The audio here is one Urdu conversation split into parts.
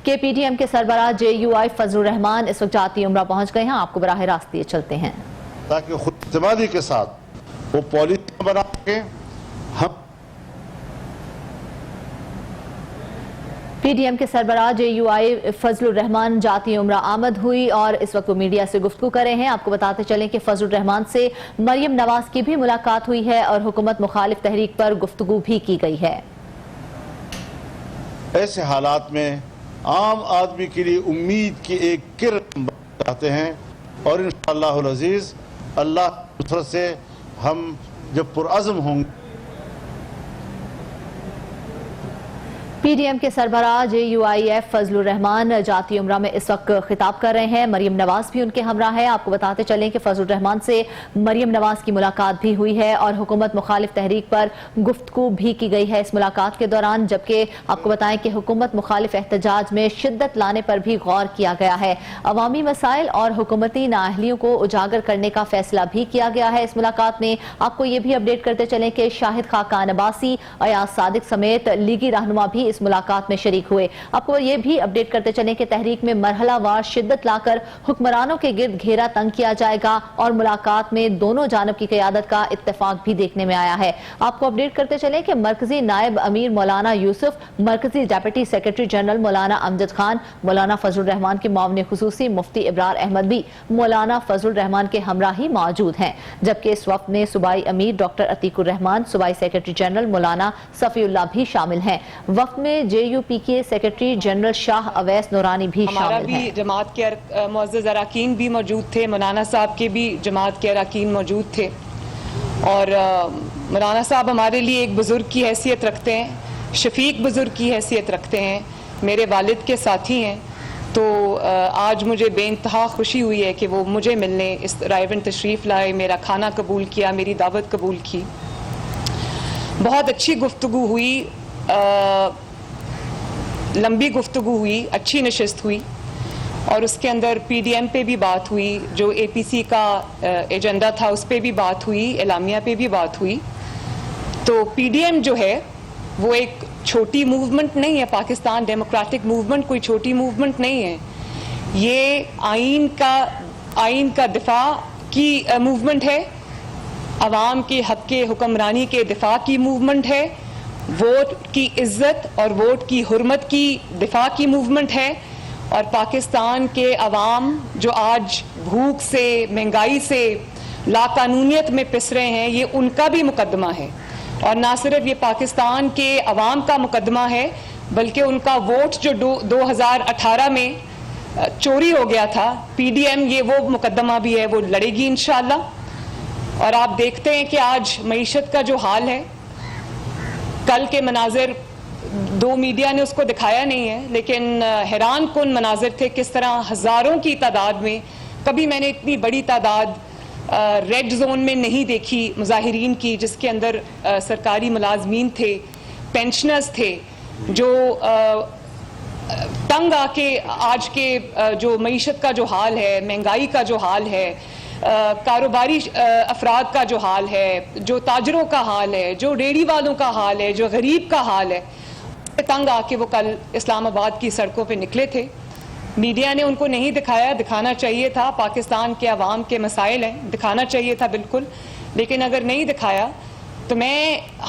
کہ پی ڈی ایم کے سربراہ JUI فضل الرحمان اس وقت جاتی عمرہ پہنچ گئے ہیں. آپ کو براہ راست یہ چلتے ہیں تاکہ خود اعتمادی کے ساتھ وہ پالیسی بنا کے ہم پی ڈی ایم کے سربراہ JUI فضل الرحمان جاتی عمرہ آمد ہوئی اور اس وقت وہ میڈیا سے گفتگو کر رہے ہیں. آپ کو بتاتے چلیں کہ فضل الرحمان سے مریم نواز کی بھی ملاقات ہوئی ہے اور حکومت مخالف تحریک پر گفتگو بھی کی گئی ہے. ایسے حالات میں عام آدمی کے لیے امید کی ایک کرن چاہتے ہیں اور انشاءاللہ العزیز اللہ کی نصرت سے ہم جب پرعزم ہوں گے. پی ڈی ایم کے سربراہ JUIF فضل الرحمان جاتی عمرہ میں اس وقت خطاب کر رہے ہیں. مریم نواز بھی ان کے ہمراہ ہے. آپ کو بتاتے چلیں کہ فضل الرحمان سے مریم نواز کی ملاقات بھی ہوئی ہے اور حکومت مخالف تحریک پر گفتگو بھی کی گئی ہے اس ملاقات کے دوران. جبکہ آپ کو بتائیں کہ حکومت مخالف احتجاج میں شدت لانے پر بھی غور کیا گیا ہے. عوامی مسائل اور حکومتی نااہلیوں کو اجاگر کرنے کا فیصلہ بھی کیا گیا ہے اس ملاقات میں. آپ کو یہ بھی اپڈیٹ کرتے چلیں کہ شاہد خاقان عباسی، ایاز صادق سمیت لیگی رہنما بھی اس ملاقات میں شریک ہوئے. آپ کو یہ بھی اپڈیٹ کرتے چلیں کہ تحریک میں مرحلہ وار شدت لا کر حکمرانوں کے گرد گھیرا تنگ کیا جائے گا اور ملاقات میں دونوں جانب کی قیادت کا اتفاق بھی دیکھنے میں آیا ہے. آپ کو اپڈیٹ کرتے چلیں کہ مرکزی نائب امیر مولانا یوسف، مرکزی ڈیپٹی سیکرٹری جنرل مولانا امجد خان، مولانا فضل الرحمان کے معاون خصوصی مفتی ابرار احمد بھی مولانا فضل الرحمان کے ہمراہی موجود ہیں. جبکہ اس وفد میں صوبائی امیر ڈاکٹر عتیق الرحمان، صوبائی سیکرٹری جنرل مولانا صفی اللہ بھی شامل ہیں. وفد میں JUP کے سیکرٹری جنرل شاہ اویس نورانی بھی شامل ہیں. ہمارا بھی جماعت کے معزز اراکین بھی موجود تھے، مولانا صاحب کے بھی جماعت کے اراکین موجود تھے اور مولانا صاحب ہمارے لیے ایک بزرگ کی حیثیت رکھتے ہیں، شفیق بزرگ کی حیثیت رکھتے ہیں، میرے والد کے ساتھی ہیں. تو آج مجھے بے انتہا خوشی ہوئی ہے کہ وہ مجھے ملنے اس رائے تشریف لائے، میرا کھانا قبول کیا، میری دعوت قبول کی. بہت اچھی گفتگو ہوئی، لمبی گفتگو ہوئی، اچھی نشست ہوئی اور اس کے اندر PDM پہ بھی بات ہوئی، جو APC کا ایجنڈا تھا اس پہ بھی بات ہوئی، اعلامیہ پہ بھی بات ہوئی. تو PDM جو ہے وہ ایک چھوٹی موومنٹ نہیں ہے. پاکستان ڈیموکریٹک موومنٹ کوئی چھوٹی موومنٹ نہیں ہے. یہ آئین کا دفاع کی موومنٹ ہے، عوام کے حق کے حکمرانی کے دفاع کی موومنٹ ہے، ووٹ کی عزت اور ووٹ کی حرمت کی دفاع کی موومنٹ ہے. اور پاکستان کے عوام جو آج بھوک سے، مہنگائی سے، لاقانونیت میں پس رہے ہیں، یہ ان کا بھی مقدمہ ہے. اور نہ صرف یہ پاکستان کے عوام کا مقدمہ ہے بلکہ ان کا ووٹ جو 2018 میں چوری ہو گیا تھا، PDM یہ وہ مقدمہ بھی ہے، وہ لڑے گی انشاءاللہ. اور آپ دیکھتے ہیں کہ آج معیشت کا جو حال ہے، کل کے مناظر دو میڈیا نے اس کو دکھایا نہیں ہے لیکن حیران کن مناظر تھے. کس طرح ہزاروں کی تعداد میں، کبھی میں نے اتنی بڑی تعداد ریڈ زون میں نہیں دیکھی مظاہرین کی، جس کے اندر سرکاری ملازمین تھے، پینشنرز تھے، جو تنگ آ کے آج کے جو معیشت کا جو حال ہے، مہنگائی کا جو حال ہے، کاروباری افراد کا جو حال ہے، جو تاجروں کا حال ہے، جو ریڑھی والوں کا حال ہے، جو غریب کا حال ہے، تنگ آ کے وہ کل اسلام آباد کی سڑکوں پہ نکلے تھے. میڈیا نے ان کو نہیں دکھایا، دکھانا چاہیے تھا. پاکستان کے عوام کے مسائل ہیں، دکھانا چاہیے تھا بالکل، لیکن اگر نہیں دکھایا تو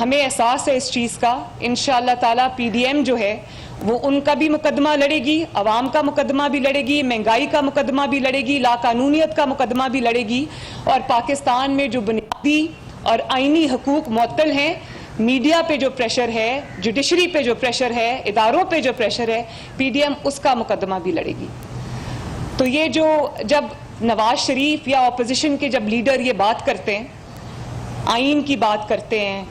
ہمیں احساس ہے اس چیز کا. انشاءاللہ تعالیٰ PDM جو ہے وہ ان کا بھی مقدمہ لڑے گی، عوام کا مقدمہ بھی لڑے گی، مہنگائی کا مقدمہ بھی لڑے گی، لاقانونیت کا مقدمہ بھی لڑے گی. اور پاکستان میں جو بنیادی اور آئینی حقوق معطل ہیں، میڈیا پہ جو پریشر ہے، جوڈیشری پہ جو پریشر ہے، اداروں پہ جو پریشر ہے، PDM اس کا مقدمہ بھی لڑے گی. تو یہ جو جب نواز شریف یا اپوزیشن کے جب لیڈر یہ بات کرتے ہیں، آئین کی بات کرتے ہیں،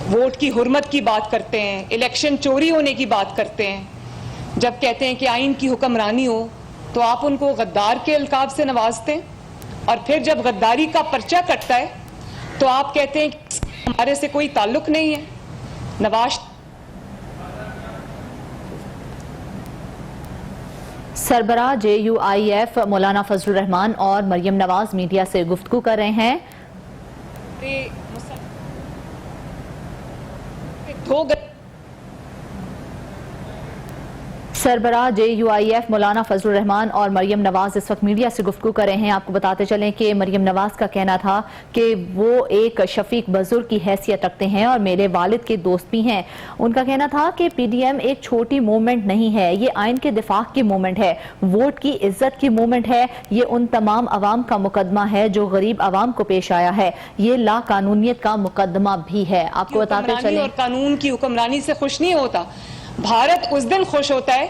ووٹ کی حرمت کی بات کرتے ہیں، الیکشن چوری ہونے کی بات کرتے ہیں، جب کہتے ہیں کہ آئین کی حکمرانی ہو، تو آپ ان کو غدار کے القاب سے نوازتے ہیں. اور پھر جب غداری کا پرچہ کٹتا ہے تو آپ کہتے ہیں کہ ہمارے سے کوئی تعلق نہیں ہے. نواز سربراہ JUIF مولانا فضل الرحمان اور مریم نواز میڈیا سے گفتگو کر رہے ہیں. سربراہ JUIF مولانا فضل الرحمان اور مریم نواز اس وقت میڈیا سے گفتگو کر رہے ہیں. آپ کو بتاتے چلیں کہ مریم نواز کا کہنا تھا کہ وہ ایک شفیق بزرگ کی حیثیت رکھتے ہیں اور میرے والد کے دوست بھی ہیں. ان کا کہنا تھا کہ PDM ایک چھوٹی موومنٹ نہیں ہے, یہ آئین کے دفاع کی موومنٹ ہے, ووٹ کی عزت کی موومنٹ ہے, یہ ان تمام عوام کا مقدمہ ہے جو غریب عوام کو پیش آیا ہے, یہ لا قانونیت کا مقدمہ بھی ہے. آپ کو بتاتے چلیں اور قانون کی حکمرانی سے خوش نہیں ہوتا. بھارت اس دن خوش ہوتا ہے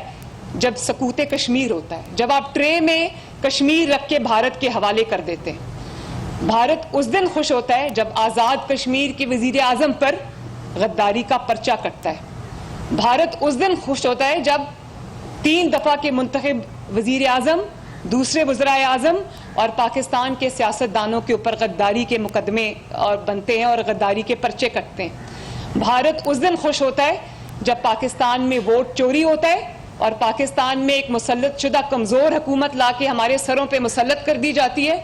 جب سکوت کشمیر ہوتا ہے, جب آپ ٹرے میں کشمیر رکھ کے بھارت کے حوالے کر دیتے ہیں. بھارت اس دن خوش ہوتا ہے جب آزاد کشمیر کے وزیر اعظم پر غداری کا پرچہ کٹتا ہے. بھارت اس دن خوش ہوتا ہے جب 3 دفعہ کے منتخب وزیر اعظم, دوسرے وزرائے اعظم اور پاکستان کے سیاستدانوں کے اوپر غداری کے مقدمے اور بنتے ہیں اور غداری کے پرچے کٹتے ہیں. بھارت اس دن خوش ہوتا ہے جب پاکستان میں ووٹ چوری ہوتا ہے اور پاکستان میں ایک مسلط شدہ کمزور حکومت لا کے ہمارے سروں پہ مسلط کر دی جاتی ہے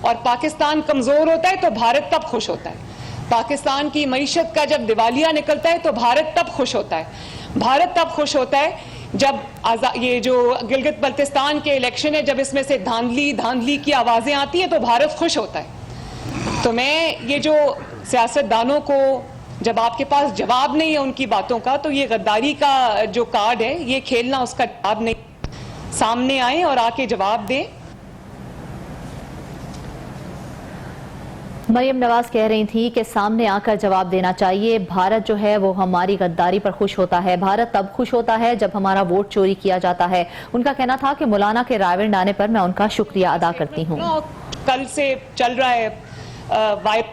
اور پاکستان کمزور ہوتا ہے تو بھارت تب خوش ہوتا ہے. پاکستان کی معیشت کا جب دیوالیہ نکلتا ہے تو بھارت تب خوش ہوتا ہے. بھارت تب خوش ہوتا ہے جب یہ جو گلگت بلتستان کے الیکشن ہے, جب اس میں سے دھاندلی کی آوازیں آتی ہیں تو بھارت خوش ہوتا ہے. تو میں یہ جو سیاستدانوں کو جب آپ کے پاس جواب نہیں ہے ان کی باتوں کا, تو یہ غداری کا جو کارڈ ہے یہ کھیلنا اس کا جواب نہیں. سامنے آئیں اور آ کے جواب دیں. مریم نواز کہہ رہی تھی کہ سامنے آ کر جواب دینا چاہیے. بھارت جو ہے وہ ہماری غداری پر خوش ہوتا ہے. بھارت تب خوش ہوتا ہے جب ہمارا ووٹ چوری کیا جاتا ہے. ان کا کہنا تھا کہ مولانا کے رائے آنے پر میں ان کا شکریہ ادا کرتی ہوں. کل سے چل رہا ہے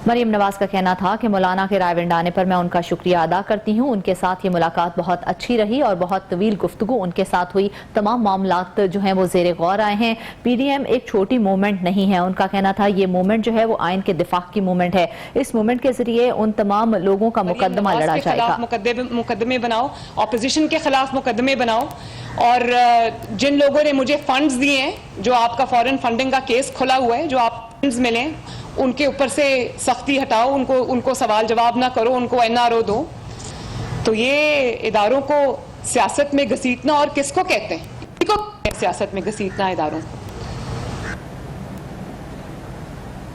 مریم نواز کا کہنا تھا کہ مولانا کے رائے آنے پر میں ان کا شکریہ ادا کرتی ہوں. ان کے ساتھ یہ ملاقات بہت اچھی رہی اور بہت طویل گفتگو ان کے ساتھ ہوئی. تمام معاملات جو ہیں وہ زیر غور آئے ہیں. PDM ایک چھوٹی موومنٹ نہیں ہے. ان کا کہنا تھا یہ موومنٹ جو ہے وہ آئین کے دفاع کی موومنٹ ہے. اس موومنٹ کے ذریعے ان تمام لوگوں کا مقدمہ لڑا جائے گا. مقدمے بناؤ, اپوزیشن کے خلاف مقدمے بناؤ, اور جن لوگوں نے مجھے فنڈز دیے ہیں, جو آپ کا فورن فنڈنگ کا کیس کھلا ہوا ہے, جو آپ فنڈز ملیں ان کے اوپر سے سختی ہٹاؤ, ان کو سوال جواب نہ کرو, ان کو NRO دو. تو یہ اداروں کو سیاست میں گھسیٹنا اور کس کو کہتے ہیں سیاست میں گھسیٹنا اداروں کو؟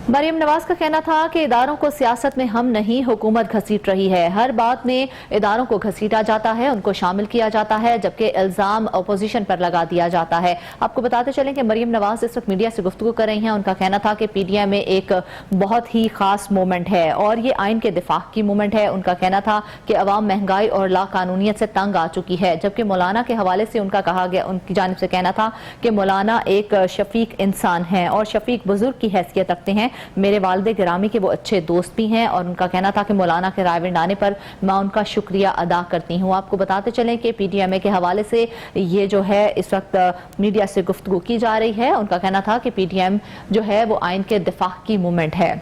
مریم نواز کا کہنا تھا کہ اداروں کو سیاست میں ہم نہیں, حکومت گھسیٹ رہی ہے. ہر بات میں اداروں کو گھسیٹا جاتا ہے, ان کو شامل کیا جاتا ہے, جبکہ الزام اپوزیشن پر لگا دیا جاتا ہے. آپ کو بتاتے چلیں کہ مریم نواز اس وقت میڈیا سے گفتگو کر رہی ہیں. ان کا کہنا تھا کہ PDM میں ایک بہت ہی خاص موومنٹ ہے اور یہ آئین کے دفاع کی موومنٹ ہے. ان کا کہنا تھا کہ عوام مہنگائی اور لا قانونیت سے تنگ آ چکی ہے, جبکہ مولانا کے حوالے سے ان کا کہا گیا, ان کی جانب سے کہنا تھا کہ مولانا ایک شفیق انسان ہیں اور شفیق بزرگ کی حیثیت رکھتے ہیں. میرے والد گرامی کے وہ اچھے دوست بھی ہیں, اور ان کا کہنا تھا کہ مولانا کے رائے آنے پر میں ان کا شکریہ ادا کرتی ہوں. آپ کو بتاتے چلیں کہ PDMA کے حوالے سے یہ جو ہے اس وقت میڈیا سے گفتگو کی جا رہی ہے. ان کا کہنا تھا کہ PDM جو ہے وہ آئین کے دفاع کی موومنٹ ہے.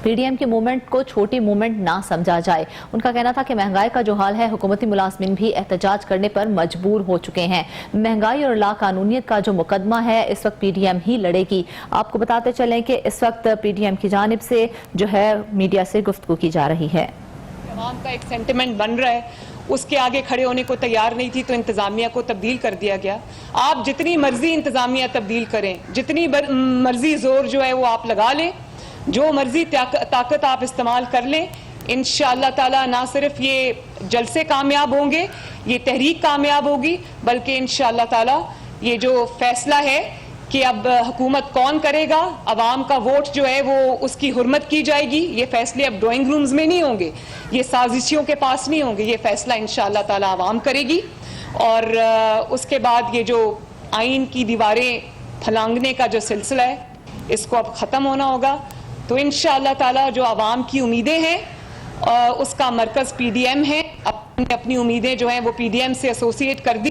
PDM کی موومنٹ کو چھوٹی موومنٹ نہ سمجھا جائے. ان کا کہنا تھا کہ مہنگائی کا جو حال ہے, حکومتی ملازمین بھی احتجاج کرنے پر مجبور ہو چکے ہیں. مہنگائی اور لا قانونیت کا جو مقدمہ ہے اس وقت PDM ہی لڑے گی. آپ کو بتاتے چلیں کہ اس وقت PDM کی جانب سے جو ہے میڈیا سے گفتگو کی جا رہی ہے. عوام کا ایک سینٹیمنٹ بن رہا ہے, اس کے آگے کھڑے ہونے کو تیار نہیں تھی تو انتظامیہ کو تبدیل کر دیا گیا. آپ جتنی مرضی انتظامیہ تبدیل کریں, جتنی مرضی زور جو ہے وہ آپ لگا لیں, جو مرضی طاقت آپ استعمال کر لیں, انشاءاللہ تعالی نہ صرف یہ جلسے کامیاب ہوں گے, یہ تحریک کامیاب ہوگی, بلکہ انشاءاللہ تعالی یہ جو فیصلہ ہے کہ اب حکومت کون کرے گا, عوام کا ووٹ جو ہے وہ اس کی حرمت کی جائے گی. یہ فیصلے اب ڈرائنگ رومز میں نہیں ہوں گے, یہ سازشیوں کے پاس نہیں ہوں گے, یہ فیصلہ انشاءاللہ تعالی عوام کرے گی. اور اس کے بعد یہ جو آئین کی دیواریں پھلانگنے کا جو سلسلہ ہے اس کو اب ختم ہونا ہوگا. تو انشاءاللہ تعالی جو عوام کی امیدیں ہیں اس کا مرکز PDM ہے. اپنی امیدیں جو ہیں وہ PDM سے ایسوسیٹ کر دی.